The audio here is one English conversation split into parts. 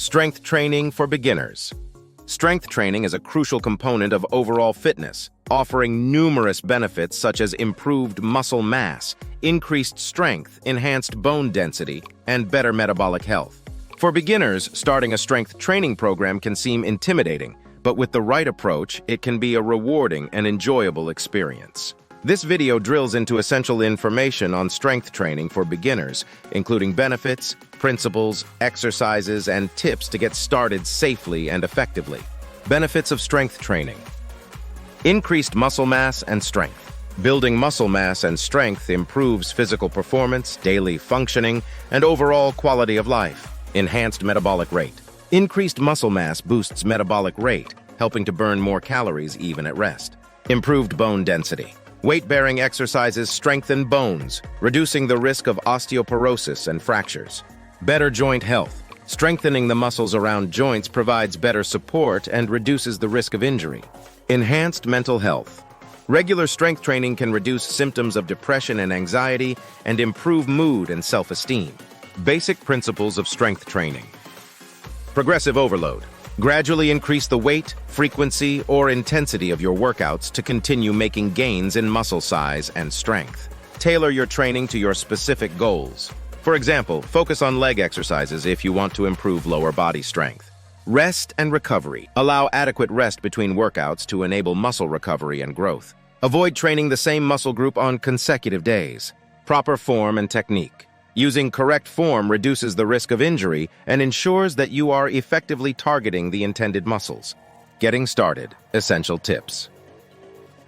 Strength training for beginners. Strength training is a crucial component of overall fitness, offering numerous benefits such as improved muscle mass, increased strength, enhanced bone density, and better metabolic health. For beginners, starting a strength training program can seem intimidating, but with the right approach, it can be a rewarding and enjoyable experience. This video drills into essential information on strength training for beginners, including benefits, principles, exercises, and tips to get started safely and effectively. Benefits of strength training. Increased muscle mass and strength. Building muscle mass and strength improves physical performance, daily functioning, and overall quality of life. Enhanced metabolic rate. Increased muscle mass boosts metabolic rate, helping to burn more calories even at rest. Improved bone density. Weight-bearing exercises strengthen bones, reducing the risk of osteoporosis and fractures. Better joint health. Strengthening the muscles around joints provides better support and reduces the risk of injury. Enhanced mental health. Regular strength training can reduce symptoms of depression and anxiety and improve mood and self-esteem. Basic principles of strength training. Progressive overload. Gradually increase the weight, frequency, or intensity of your workouts to continue making gains in muscle size and strength. Tailor your training to your specific goals. For example, focus on leg exercises if you want to improve lower body strength. Rest and recovery. Allow adequate rest between workouts to enable muscle recovery and growth. Avoid training the same muscle group on consecutive days. Proper form and technique. Using correct form reduces the risk of injury and ensures that you are effectively targeting the intended muscles. Getting started. Essential tips.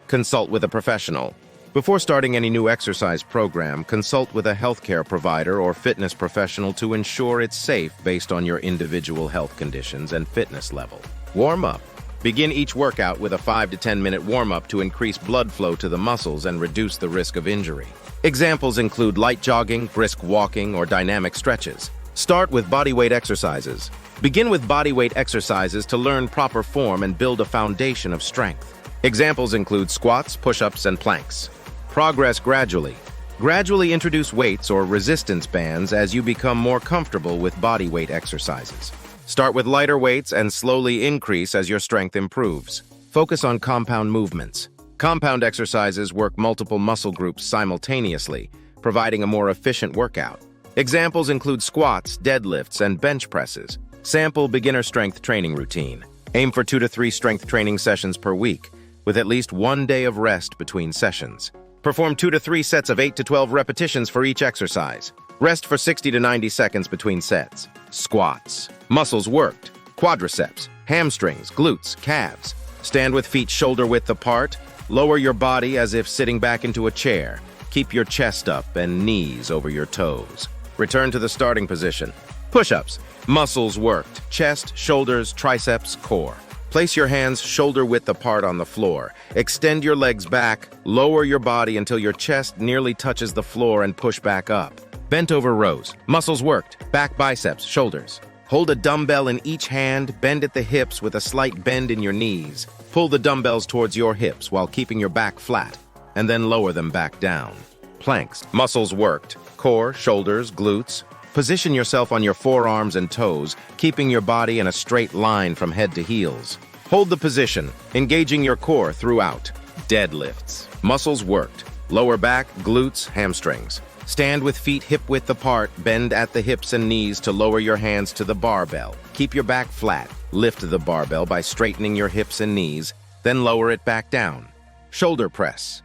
Consult with a professional. Before starting any new exercise program, consult with a healthcare provider or fitness professional to ensure it's safe based on your individual health conditions and fitness level. Warm up. Begin each workout with a 5 to 10 minute warm-up to increase blood flow to the muscles and reduce the risk of injury. Examples include light jogging, brisk walking, or dynamic stretches. Start with bodyweight exercises. Begin with bodyweight exercises to learn proper form and build a foundation of strength. Examples include squats, push-ups, and planks. Progress gradually. Gradually introduce weights or resistance bands as you become more comfortable with bodyweight exercises. Start with lighter weights and slowly increase as your strength improves. Focus on compound movements. Compound exercises work multiple muscle groups simultaneously, providing a more efficient workout. Examples include squats, deadlifts, and bench presses. Sample beginner strength training routine. Aim for 2 to 3 strength training sessions per week, with at least 1 day of rest between sessions. Perform 2 to 3 sets of 8 to 12 repetitions for each exercise. Rest for 60 to 90 seconds between sets. Squats. Muscles worked. Quadriceps, hamstrings, glutes, calves. Stand with feet shoulder-width apart. Lower your body as if sitting back into a chair. Keep your chest up and knees over your toes. Return to the starting position. Push-ups. Muscles worked. Chest, shoulders, triceps, core. Place your hands shoulder-width apart on the floor. Extend your legs back. Lower your body until your chest nearly touches the floor and push back up. Bent over rows. Muscles worked. Back biceps, shoulders. Hold a dumbbell in each hand, bend at the hips with a slight bend in your knees. Pull the dumbbells towards your hips while keeping your back flat, and then lower them back down. Planks. Muscles worked. Core, shoulders, glutes. Position yourself on your forearms and toes, keeping your body in a straight line from head to heels. Hold the position, engaging your core throughout. Deadlifts. Muscles worked. Lower back, glutes, hamstrings. Stand with feet hip-width apart, bend at the hips and knees to lower your hands to the barbell. Keep your back flat. Lift the barbell by straightening your hips and knees, then lower it back down. Shoulder press.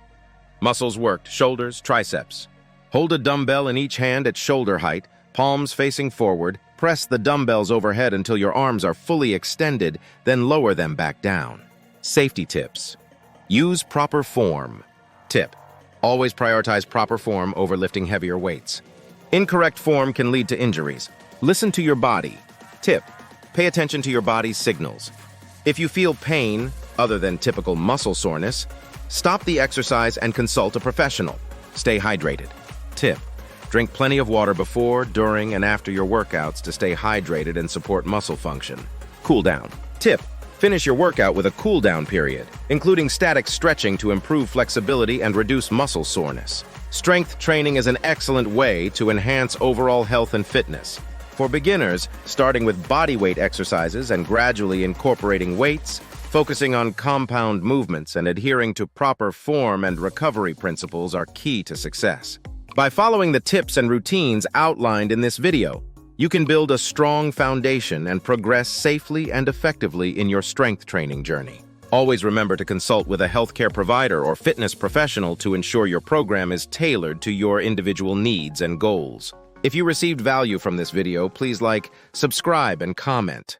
Muscles worked, shoulders, triceps. Hold a dumbbell in each hand at shoulder height, palms facing forward. Press the dumbbells overhead until your arms are fully extended, then lower them back down. Safety tips. Use proper form. Tip. Always prioritize proper form over lifting heavier weights. Incorrect form can lead to injuries. Listen to your body. Tip. Pay attention to your body's signals. If you feel pain, other than typical muscle soreness, stop the exercise and consult a professional. Stay hydrated. Tip. Drink plenty of water before, during, and after your workouts to stay hydrated and support muscle function. Cool down. Tip. Finish your workout with a cool-down period, including static stretching to improve flexibility and reduce muscle soreness. Strength training is an excellent way to enhance overall health and fitness. For beginners, starting with bodyweight exercises and gradually incorporating weights, focusing on compound movements and adhering to proper form and recovery principles are key to success. By following the tips and routines outlined in this video, you can build a strong foundation and progress safely and effectively in your strength training journey. Always remember to consult with a healthcare provider or fitness professional to ensure your program is tailored to your individual needs and goals. If you received value from this video, please like, subscribe, and comment.